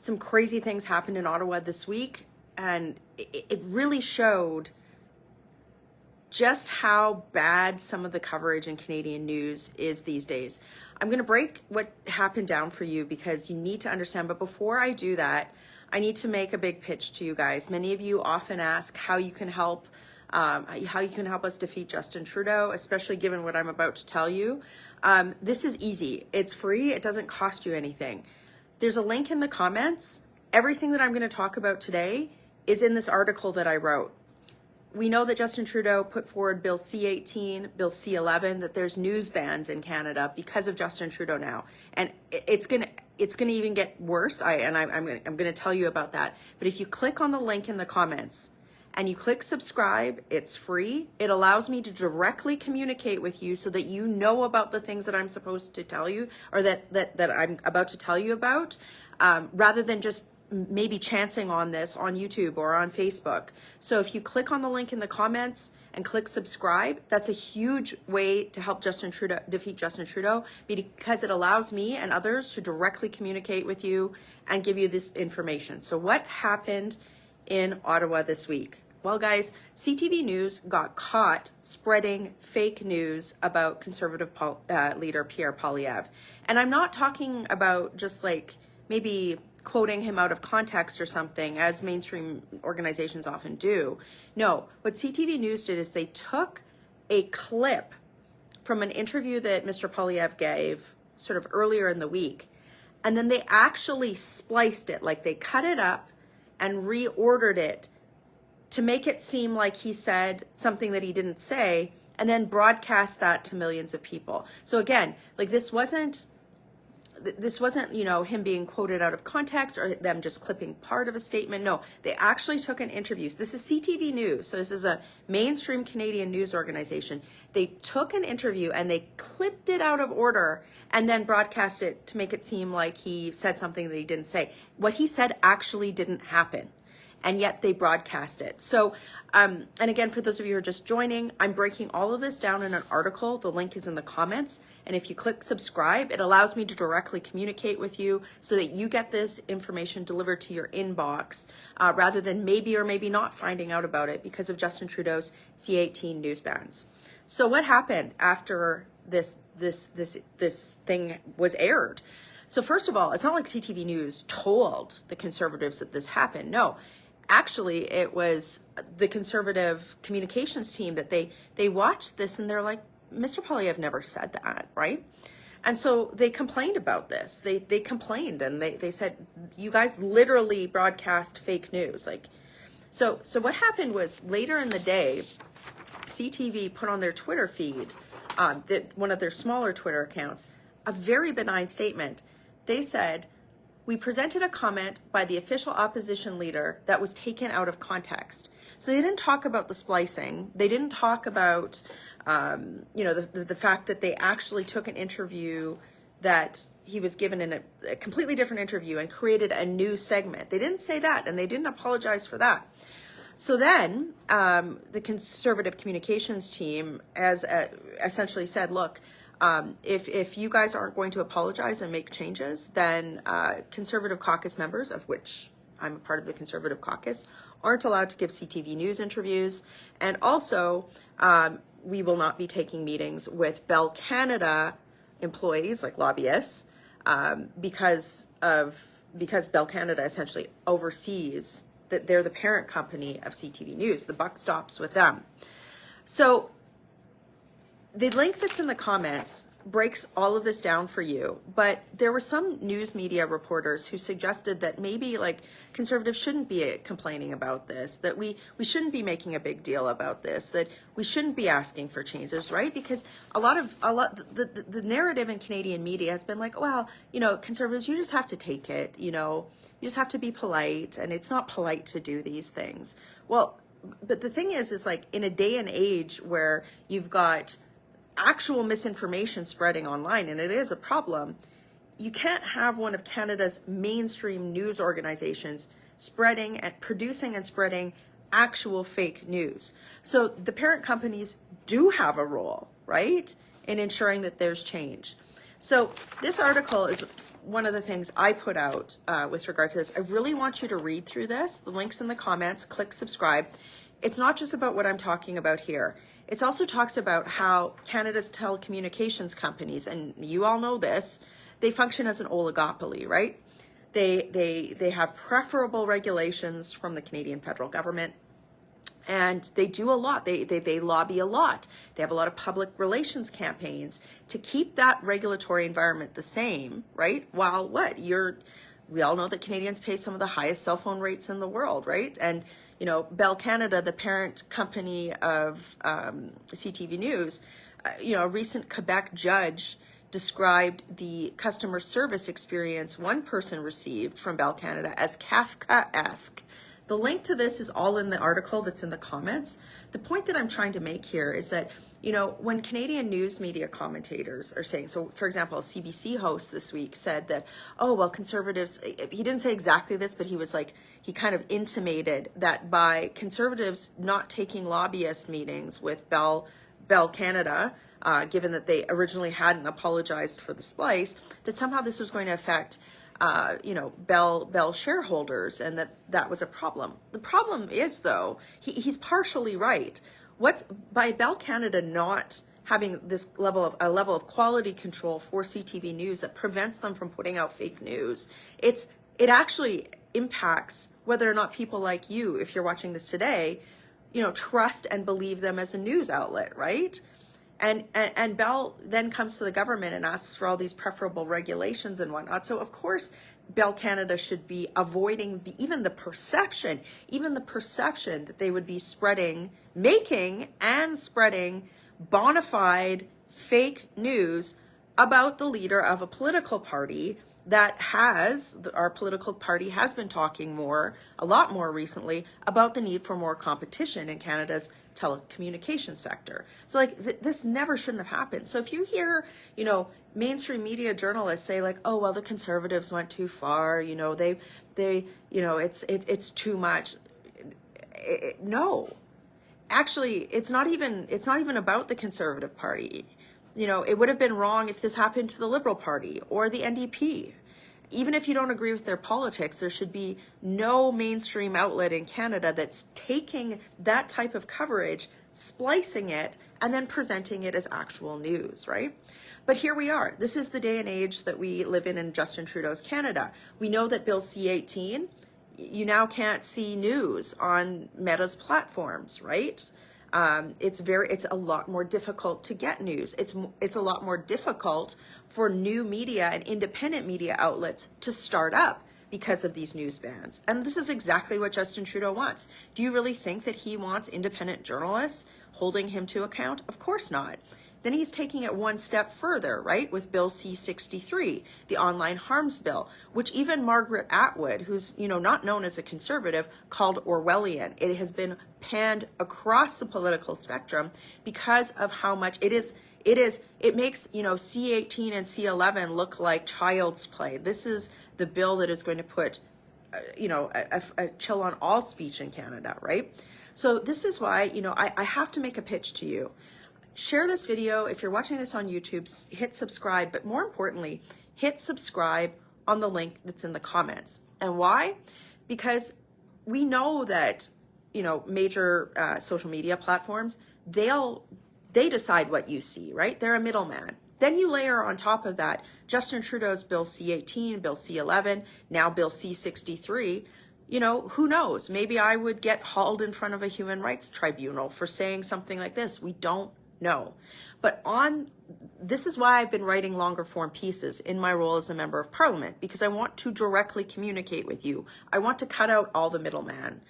some crazy things happened in Ottawa this week, and it really showed just how bad some of the coverage in Canadian news is these days. I'm going to break what happened down for you because you need to understand. But before I do that, I need to make a big pitch to you guys. Many of you often ask how you can help us defeat Justin Trudeau, especially given what I'm about to tell you. This is easy. It's free. It doesn't cost you anything. There's a link in the comments. Everything that I'm going to talk about today is in this article that I wrote. We know that Justin Trudeau put forward Bill C-18, Bill C-11, that there's news bans in Canada because of Justin Trudeau now, and it's gonna even get worse. I'm gonna tell you about that. But if you click on the link in the comments and you click subscribe, it's free. It allows me to directly communicate with you so that you know about the things that I'm supposed to tell you, or that I'm about to tell you about, rather than just maybe chancing on this on YouTube or on Facebook. So if you click on the link in the comments and click subscribe, that's a huge way to help defeat Justin Trudeau, because it allows me and others to directly communicate with you and give you this information. So what happened in Ottawa this week? Well, guys, CTV News got caught spreading fake news about Conservative leader Pierre Poilievre. And I'm not talking about just like maybe quoting him out of context or something, as mainstream organizations often do. No, what CTV News did is they took a clip from an interview that Mr. Poilievre gave sort of earlier in the week, and then they actually spliced it, like they cut it up and reordered it to make it seem like he said something that he didn't say, and then broadcast that to millions of people. So again, like this wasn't, you know, him being quoted out of context or them just clipping part of a statement. No, they actually took an interview. This is CTV News. So this is a mainstream Canadian news organization. They took an interview and they clipped it out of order and then broadcast it to make it seem like he said something that he didn't say. What he said actually didn't happen, and yet they broadcast it. So, and again, for those of you who are just joining, I'm breaking all of this down in an article. The link is in the comments. And if you click subscribe, it allows me to directly communicate with you so that you get this information delivered to your inbox, rather than maybe or maybe not finding out about it because of Justin Trudeau's C-18 news bans. So what happened after this thing was aired? So first of all, it's not like CTV News told the Conservatives that this happened. No. Actually, it was the Conservative communications team that they watched this and they're like, Mr. Poilievre never said that, right? And so they complained about this. They complained and they said, you guys literally broadcast fake news. So what happened was later in the day, CTV put on their Twitter feed, one of their smaller Twitter accounts, a very benign statement. They said, we presented a comment by the official opposition leader that was taken out of context. So they didn't talk about the splicing. They didn't talk about, the fact that they actually took an interview that he was given in a completely different interview and created a new segment. They didn't say that, and they didn't apologize for that. So then the Conservative communications team essentially said, look, if you guys aren't going to apologize and make changes, then Conservative caucus members, of which I'm a part of the Conservative caucus, aren't allowed to give CTV News interviews. And also, we will not be taking meetings with Bell Canada employees, like lobbyists, because Bell Canada essentially oversees that they're the parent company of CTV News. The buck stops with them. So the link that's in the comments breaks all of this down for you, but there were some news media reporters who suggested that maybe like Conservatives shouldn't be complaining about this, that we shouldn't be making a big deal about this, that we shouldn't be asking for changes, right? Because the narrative in Canadian media has been like, well, Conservatives, you just have to take it, you just have to be polite, and it's not polite to do these things. Well, but the thing is like in a day and age where you've got actual misinformation spreading online, and it is a problem, you can't have one of Canada's mainstream news organizations producing and spreading actual fake news. So the parent companies do have a role, right, in ensuring that there's change. So this article is one of the things I put out with regard to this. I really want you to read through this. The link's in the comments. Click subscribe. It's not just about what I'm talking about here. It also talks about how Canada's telecommunications companies, and you all know this, they function as an oligopoly, right? They have preferable regulations from the Canadian federal government. And they do a lot. They lobby a lot. They have a lot of public relations campaigns to keep that regulatory environment the same, right? While we all know that Canadians pay some of the highest cell phone rates in the world, right? And, you know, Bell Canada, the parent company of CTV News, you know, a recent Quebec judge described the customer service experience one person received from Bell Canada as Kafkaesque. The link to this is all in the article that's in the comments. The point that I'm trying to make here is that, you know, when Canadian news media commentators are saying, so for example, a CBC host this week said that, oh, well, Conservatives, he didn't say exactly this, but he was like, he kind of intimated that by Conservatives not taking lobbyist meetings with Bell Canada, given that they originally hadn't apologized for the splice, that somehow this was going to affect you know, Bell shareholders, and that was a problem. The problem is, though, he's partially right. By Bell Canada not having this level of quality control for CTV News that prevents them from putting out fake news, it actually impacts whether or not people like you, if you're watching this today, you know, trust and believe them as a news outlet, right? And Bell then comes to the government and asks for all these preferable regulations and whatnot. So of course, Bell Canada should be avoiding even the perception that they would be making and spreading bona fide fake news about the leader of a political party our political party has been talking a lot more recently about the need for more competition in Canada's telecommunications sector. So like this never shouldn't have happened. So if you hear, you know, mainstream media journalists say like, oh, well, the Conservatives went too far, you know, they you know, it's too much. No, actually, it's not even about the Conservative Party. You know, it would have been wrong if this happened to the Liberal Party or the NDP. Even if you don't agree with their politics, there should be no mainstream outlet in Canada that's taking that type of coverage, splicing it, and then presenting it as actual news, right? But here we are. This is the day and age that we live in Justin Trudeau's Canada. We know that Bill C-18, you now can't see news on Meta's platforms, right? It's a lot more difficult to get news. It's a lot more difficult for new media and independent media outlets to start up because of these news bans. And this is exactly what Justin Trudeau wants. Do you really think that he wants independent journalists holding him to account? Of course not. Then he's taking it one step further, right, with Bill C-63, the online harms bill, which even Margaret Atwood, who's, you know, not known as a conservative, called Orwellian. It has been panned across the political spectrum because of how much it makes, you know, C-18 and C-11 look like child's play. This is the bill that is going to put, you know, a chill on all speech in Canada, right? So this is why, you know, I have to make a pitch to you. Share this video. If you're watching this on YouTube, hit subscribe, but more importantly, hit subscribe on the link that's in the comments. And why? Because we know that, you know, major social media platforms, they decide what you see, right? They're a middleman. Then you layer on top of that Justin Trudeau's Bill C-18, Bill C-11, now Bill C-63. You know, who knows? Maybe I would get hauled in front of a human rights tribunal for saying something like this. We don't know. But this is why I've been writing longer form pieces in my role as a member of parliament, because I want to directly communicate with you. I want to cut out all the middleman.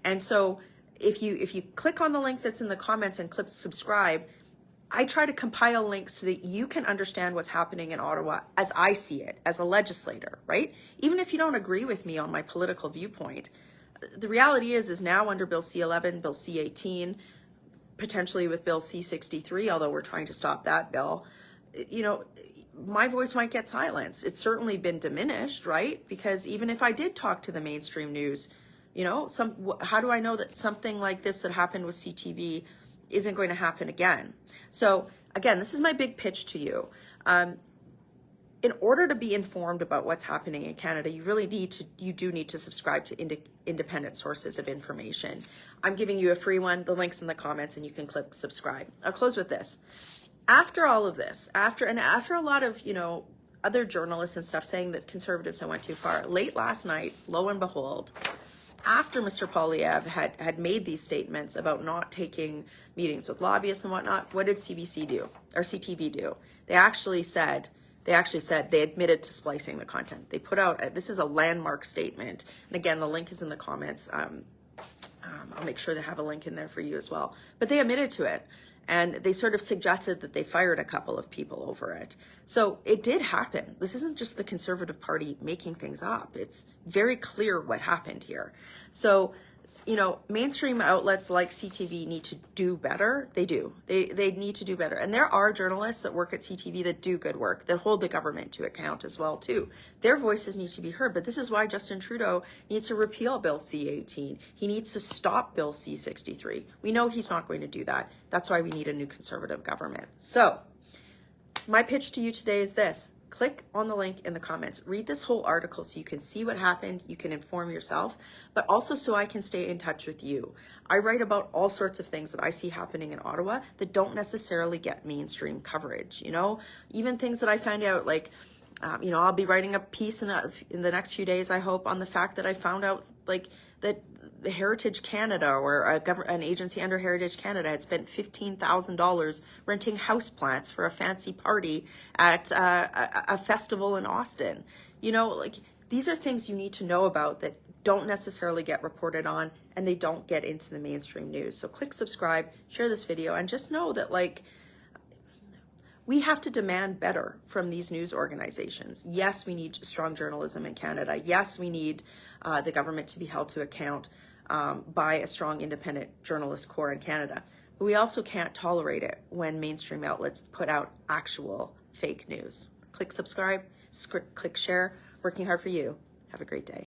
And so if you click on the link that's in the comments and click subscribe, I try to compile links so that you can understand what's happening in Ottawa as I see it, as a legislator, right? Even if you don't agree with me on my political viewpoint, the reality is now under Bill C-11, Bill C-18, potentially with Bill C-63, although we're trying to stop that bill, you know, my voice might get silenced. It's certainly been diminished, right? Because even if I did talk to the mainstream news, you know, how do I know that something like this that happened with CTV isn't going to happen again? So again, this is my big pitch to you. in order to be informed about what's happening in Canada, you do need to subscribe to independent sources of information. I'm giving you a free one. The link's in the comments and you can click subscribe. I'll close with this. After all of this, after a lot of, other journalists and stuff saying that conservatives have went too far, late last night, lo and behold, after Mr. Poilievre had made these statements about not taking meetings with lobbyists and whatnot, what did CBC do, or CTV do? They actually said they admitted to splicing the content. They put out, this is a landmark statement. And again, the link is in the comments. I'll make sure to have a link in there for you as well. But they admitted to it. And they sort of suggested that they fired a couple of people over it. So it did happen. This isn't just the Conservative Party making things up. It's very clear what happened here. So, mainstream outlets like CTV need to do better. They do. They need to do better. And there are journalists that work at CTV that do good work, that hold the government to account as well, too. Their voices need to be heard. But this is why Justin Trudeau needs to repeal Bill C-18. He needs to stop Bill C-63. We know he's not going to do that. That's why we need a new Conservative government. So my pitch to you today is this. Click on the link in the comments. Read this whole article so you can see what happened, you can inform yourself, but also so I can stay in touch with you. I write about all sorts of things that I see happening in Ottawa that don't necessarily get mainstream coverage, even things that I find out, like, I'll be writing a piece in the next few days, I hope, on the fact that I found out, like, that the Heritage Canada, or an agency under Heritage Canada, had spent $15,000 renting houseplants for a fancy party at a festival in Austin. These are things you need to know about that don't necessarily get reported on, and they don't get into the mainstream news. So click subscribe, share this video, and just know that, we have to demand better from these news organizations. Yes, we need strong journalism in Canada. Yes, we need the government to be held to account by a strong independent journalist corps in Canada. But we also can't tolerate it when mainstream outlets put out actual fake news. Click subscribe, click share. Working hard for you. Have a great day.